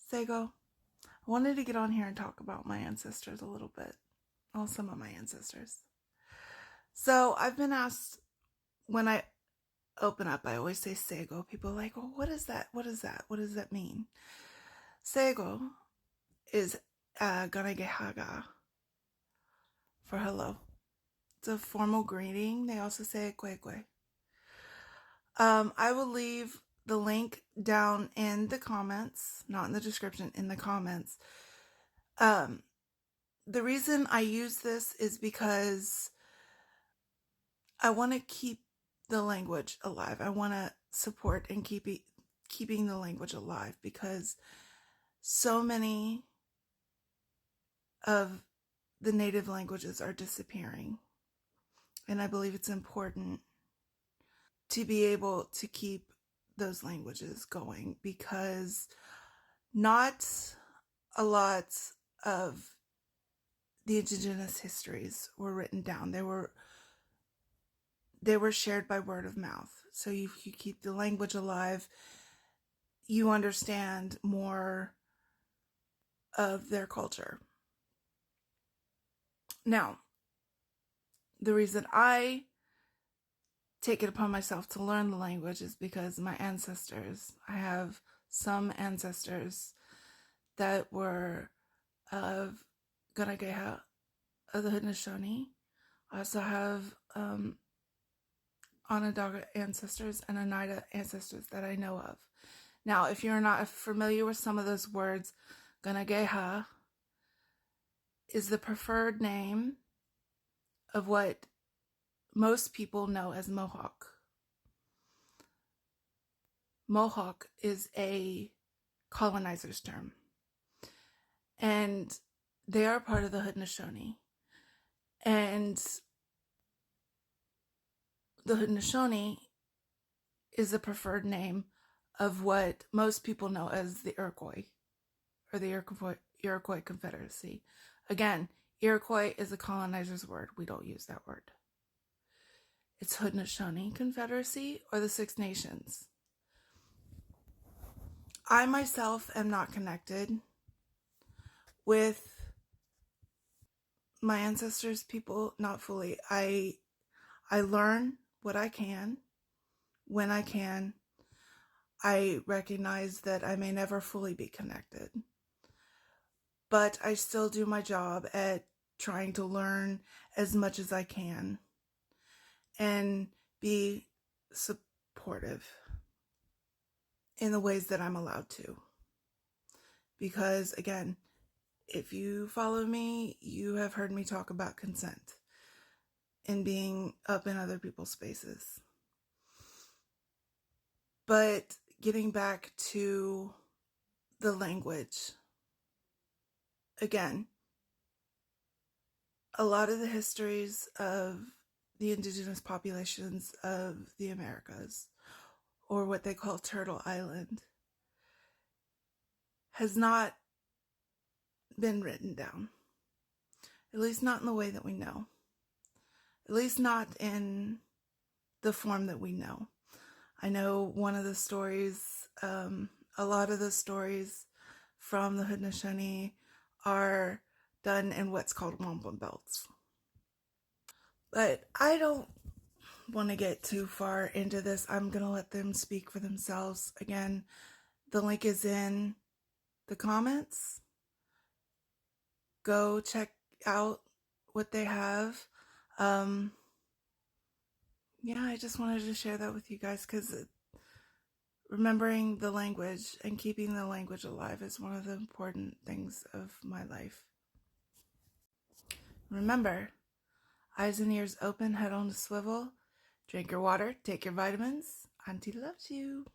Sego, I wanted to get on here and talk about my ancestors a little bit. Well, some of my ancestors. So I've been asked when I open up, I always say Sego. People are like, oh, what is that? What is that? What does that mean? Sego is Ganagehaga for hello. It's a formal greeting. They also say Kwekwe. I will leave the link down in the comments, not in the description, in the comments. The reason I use this is because I want to keep the language alive. I want to support and keeping the language alive because so many of the native languages are disappearing. And I believe it's important to be able to keep those languages going because not a lot of the indigenous histories were written down. They were shared by word of mouth. So you keep the language alive, you understand more of their culture. Now, the reason I take it upon myself to learn the language is because my ancestors, I have some ancestors that were of Ganageha, of the Haudenosaunee. I also have Onondaga ancestors and Oneida ancestors that I know of. Now, if you're not familiar with some of those words, Ganageha is the preferred name of what most people know as Mohawk. Mohawk is a colonizer's term, and they are part of the Haudenosaunee. And the Haudenosaunee is the preferred name of what most people know as the Iroquois, or the Iroquois Confederacy. Again, Iroquois is a colonizer's word. We don't use that word. It's Haudenosaunee Confederacy or the Six Nations. I myself am not connected with my ancestors' people, not fully. I learn what I can when I can. I recognize that I may never fully be connected, but I still do my job at trying to learn as much as I can and be supportive in the ways that I'm allowed to. Because again, if you follow me, you have heard me talk about consent and being up in other people's spaces. But getting back to the language, again, a lot of the histories of the indigenous populations of the Americas, or what they call Turtle Island, has not been written down. At least not in the way that we know. At least not in the form that we know. I know one of the stories, a lot of the stories from the Haudenosaunee are done in what's called wampum belts. But I don't want to get too far into this. I'm going to let them speak for themselves. Again, the link is in the comments. Go check out what they have. Yeah, I just wanted to share that with you guys because remembering the language and keeping the language alive is one of the important things of my life. Remember, eyes and ears open, head on a swivel, drink your water, take your vitamins. Auntie loves you.